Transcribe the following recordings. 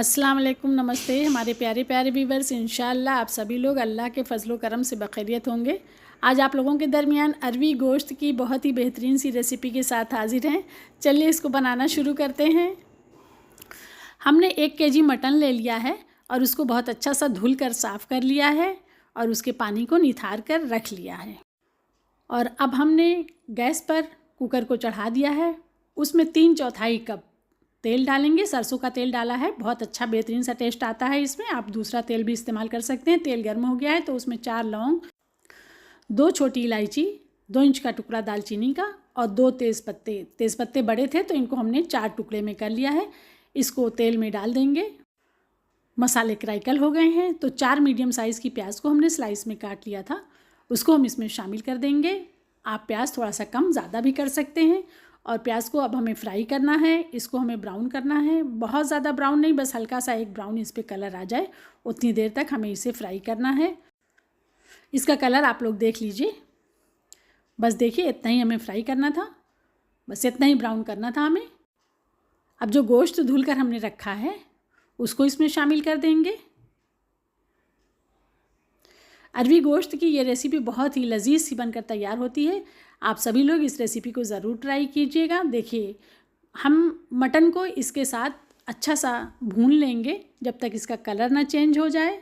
अस्सलाम वालेकुम, नमस्ते हमारे प्यारे प्यारे व्यूवर्स। इंशाअल्लाह आप सभी लोग अल्लाह के फजलो करम से बखैरियत होंगे। आज आप लोगों के दरमियान अरवी गोश्त की बहुत ही बेहतरीन सी रेसिपी के साथ हाजिर हैं। चलिए इसको बनाना शुरू करते हैं। हमने 1 केजी मटन ले लिया है और उसको बहुत अच्छा सा धुल कर साफ़ कर लिया है और उसके पानी को निथार कर रख लिया है। और अब हमने गैस पर कुकर को चढ़ा दिया है। उसमें 3/4 कप तेल डालेंगे। सरसों का तेल डाला है, बहुत अच्छा बेहतरीन सा टेस्ट आता है इसमें। आप दूसरा तेल भी इस्तेमाल कर सकते हैं। तेल गर्म हो गया है तो उसमें 4 लौंग, 2 छोटी इलायची, 2 इंच का टुकड़ा दालचीनी का और 2 तेज़पत्ते। तेज़पत्ते बड़े थे तो इनको हमने 4 टुकड़े में कर लिया है। इसको तेल में डाल देंगे। मसाले क्रैकल हो गए हैं तो 4 मीडियम साइज़ की प्याज को हमने स्लाइस में काट लिया था, उसको हम इसमें शामिल कर देंगे। आप प्याज थोड़ा सा कम ज़्यादा भी कर सकते हैं। और प्याज को अब हमें फ्राई करना है, इसको हमें ब्राउन करना है। बहुत ज़्यादा ब्राउन नहीं, बस हल्का सा एक ब्राउन इस पर कलर आ जाए उतनी देर तक हमें इसे फ्राई करना है। इसका कलर आप लोग देख लीजिए, बस देखिए इतना ही हमें फ्राई करना था, बस इतना ही ब्राउन करना था हमें। अब जो गोश्त धुल कर हमने रखा है उसको इसमें शामिल कर देंगे। अरवी गोश्त की ये रेसिपी बहुत ही लजीज सी बनकर तैयार होती है। आप सभी लोग इस रेसिपी को ज़रूर ट्राई कीजिएगा। देखिए हम मटन को इसके साथ अच्छा सा भून लेंगे जब तक इसका कलर ना चेंज हो जाए।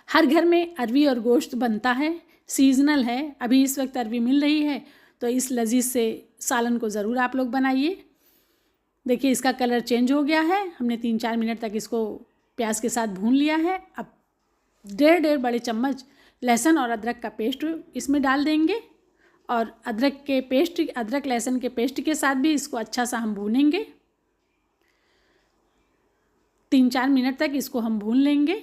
हर घर में अरवी और गोश्त बनता है, सीजनल है। अभी इस वक्त अरवी मिल रही है तो इस लजीज से सालन को ज़रूर आप लोग बनाइए। देखिए इसका कलर चेंज हो गया है। हमने 3-4 मिनट तक इसको प्याज के साथ भून लिया है। अब 1.5 बड़े चम्मच लहसुन और अदरक का पेस्ट इसमें डाल देंगे और अदरक लहसुन के पेस्ट के साथ भी इसको अच्छा सा हम भूनेंगे। 3-4 मिनट तक इसको हम भून लेंगे।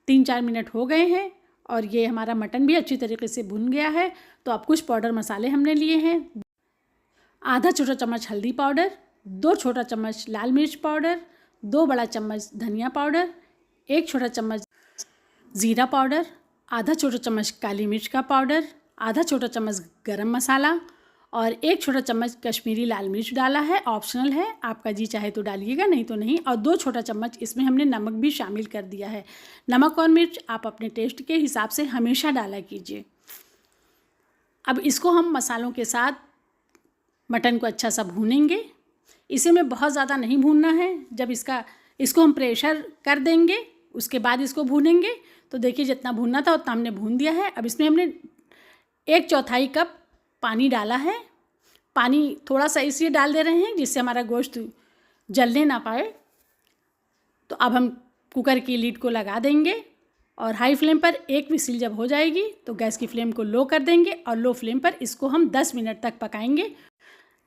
3-4 मिनट हो गए हैं और ये हमारा मटन भी अच्छी तरीके से भुन गया है। तो अब कुछ पाउडर मसाले हमने लिए हैं। आधा छोटा चम्मच हल्दी पाउडर, 2 छोटा चम्मच लाल मिर्च पाउडर, 2 बड़ा चम्मच धनिया पाउडर, 1 छोटा चम्मच ज़ीरा पाउडर, आधा छोटा चम्मच काली मिर्च का पाउडर, आधा छोटा चम्मच गरम मसाला और 1 छोटा चम्मच कश्मीरी लाल मिर्च डाला है। ऑप्शनल है, आपका जी चाहे तो डालिएगा, नहीं तो नहीं। और 2 छोटा चम्मच इसमें हमने नमक भी शामिल कर दिया है। नमक और मिर्च आप अपने टेस्ट के हिसाब से हमेशा डाला कीजिए। अब इसको हम मसालों के साथ मटन को अच्छा सा भूनेंगे। इसे में बहुत ज़्यादा नहीं भूनना है। जब इसको हम प्रेशर कर देंगे उसके बाद इसको भूनेंगे। तो देखिए जितना भूनना था उतना हमने भून दिया है। अब इसमें हमने 1/4 कप पानी डाला है। पानी थोड़ा सा इसलिए डाल दे रहे हैं जिससे हमारा गोश्त जलने ना पाए। तो अब हम कुकर की लीड को लगा देंगे और हाई फ्लेम पर 1 विसिल जब हो जाएगी तो गैस की फ्लेम को लो कर देंगे और लो फ्लेम पर इसको हम 10 मिनट तक पकाएंगे।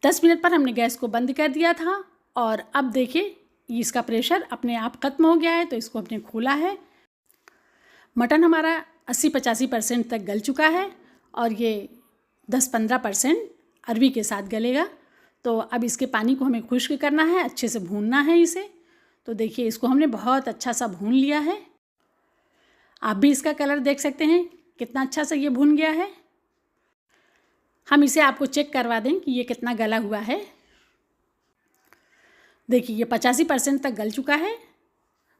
10 मिनट पर हमने गैस को बंद कर दिया था और अब देखिए इसका प्रेशर अपने आप ख़त्म हो गया है। तो इसको हमने खोला है। मटन हमारा 80-85% तक गल चुका है और ये 10-15% अरवी के साथ गलेगा। तो अब इसके पानी को हमें खुश्क करना है, अच्छे से भूनना है इसे। तो देखिए इसको हमने बहुत अच्छा सा भून लिया है। आप भी इसका कलर देख सकते हैं कितना अच्छा सा ये भून गया है। हम इसे आपको चेक करवा दें कि ये कितना गला हुआ है। देखिए ये 85% तक गल चुका है।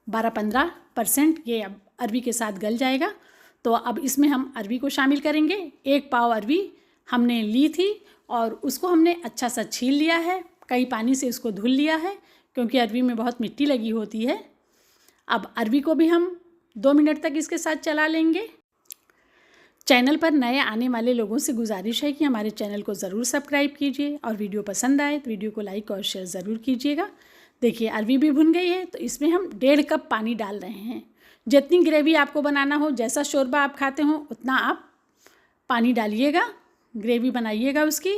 12-15% ये अब अरवी के साथ गल जाएगा। तो अब इसमें हम अरवी को शामिल करेंगे। 1 पाव अरवी हमने ली थी और उसको हमने अच्छा सा छील लिया है। कई पानी से इसको धुल लिया है क्योंकि अरवी में बहुत मिट्टी लगी होती है। अब अरवी को भी हम 2 मिनट तक इसके साथ चला लेंगे। चैनल पर नए आने वाले लोगों से गुजारिश है कि हमारे चैनल को ज़रूर सब्सक्राइब कीजिए और वीडियो पसंद आए तो वीडियो को लाइक और शेयर ज़रूर कीजिएगा। देखिए अरवी भी भुन गई है तो इसमें हम 1.5 कप पानी डाल रहे हैं। जितनी ग्रेवी आपको बनाना हो, जैसा शोरबा आप खाते हो उतना आप पानी डालिएगा, ग्रेवी बनाइएगा उसकी।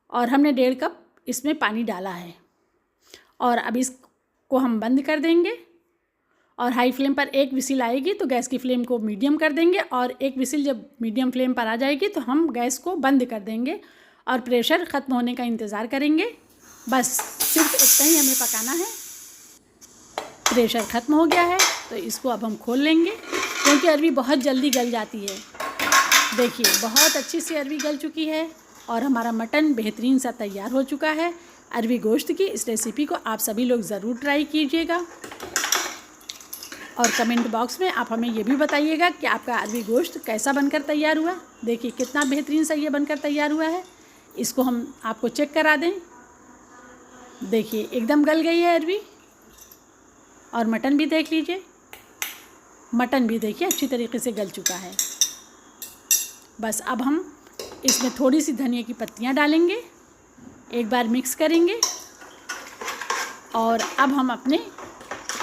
और हमने 1.5 कप इसमें पानी डाला है और अब इसको हम बंद कर देंगे और हाई फ्लेम पर 1 विसिल आएगी तो गैस की फ्लेम को मीडियम कर देंगे और 1 विसिल जब मीडियम फ्लेम पर आ जाएगी तो हम गैस को बंद कर देंगे और प्रेशर ख़त्म होने का इंतज़ार करेंगे। बस सिर्फ इतना ही हमें पकाना है। प्रेशर ख़त्म हो गया है तो इसको अब हम खोल लेंगे क्योंकि अरवी बहुत जल्दी गल जाती है। देखिए बहुत अच्छी सी अरवी गल चुकी है और हमारा मटन बेहतरीन सा तैयार हो चुका है। अरबी गोश्त की इस रेसिपी को आप सभी लोग ज़रूर ट्राई कीजिएगा और कमेंट बॉक्स में आप हमें ये भी बताइएगा कि आपका अरबी गोश्त कैसा बनकर तैयार हुआ। देखिए कितना बेहतरीन सा ये बनकर तैयार हुआ है। इसको हम आपको चेक करा दें। देखिए एकदम गल गई है अरबी। और मटन भी देख लीजिए, मटन भी देखिए अच्छी तरीके से गल चुका है। बस अब हम इसमें थोड़ी सी धनिया की पत्तियां डालेंगे, एक बार मिक्स करेंगे और अब हम अपने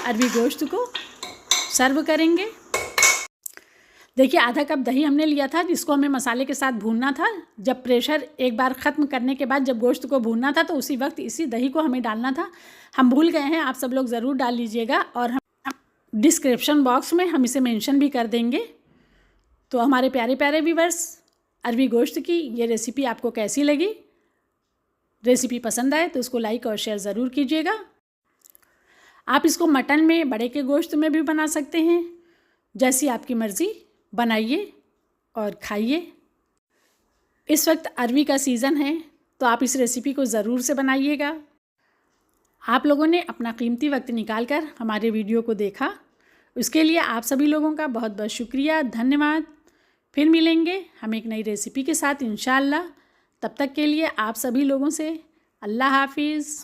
अरबी गोश्त को सर्व करेंगे। देखिए आधा कप दही हमने लिया था जिसको हमें मसाले के साथ भूनना था। जब प्रेशर एक बार ख़त्म करने के बाद जब गोश्त को भूनना था तो उसी वक्त इसी दही को हमें डालना था। हम भूल गए हैं, आप सब लोग ज़रूर डाल लीजिएगा और हम डिस्क्रिप्शन बॉक्स में हम इसे मेंशन भी कर देंगे। तो हमारे प्यारे प्यारे व्यूअर्स, अरबी गोश्त की ये रेसिपी आपको कैसी लगी? रेसिपी पसंद आए तो उसको लाइक और शेयर ज़रूर कीजिएगा। आप इसको मटन में, बड़े के गोश्त में भी बना सकते हैं, जैसी आपकी मर्ज़ी। बनाइए और खाइए। इस वक्त अरबी का सीज़न है तो आप इस रेसिपी को ज़रूर से बनाइएगा। आप लोगों ने अपना कीमती वक्त निकाल कर हमारे वीडियो को देखा, उसके लिए आप सभी लोगों का बहुत बहुत शुक्रिया, धन्यवाद। फिर मिलेंगे हम एक नई रेसिपी के साथ इंशाअल्लाह। तब तक के लिए आप सभी लोगों से अल्लाह हाफिज़।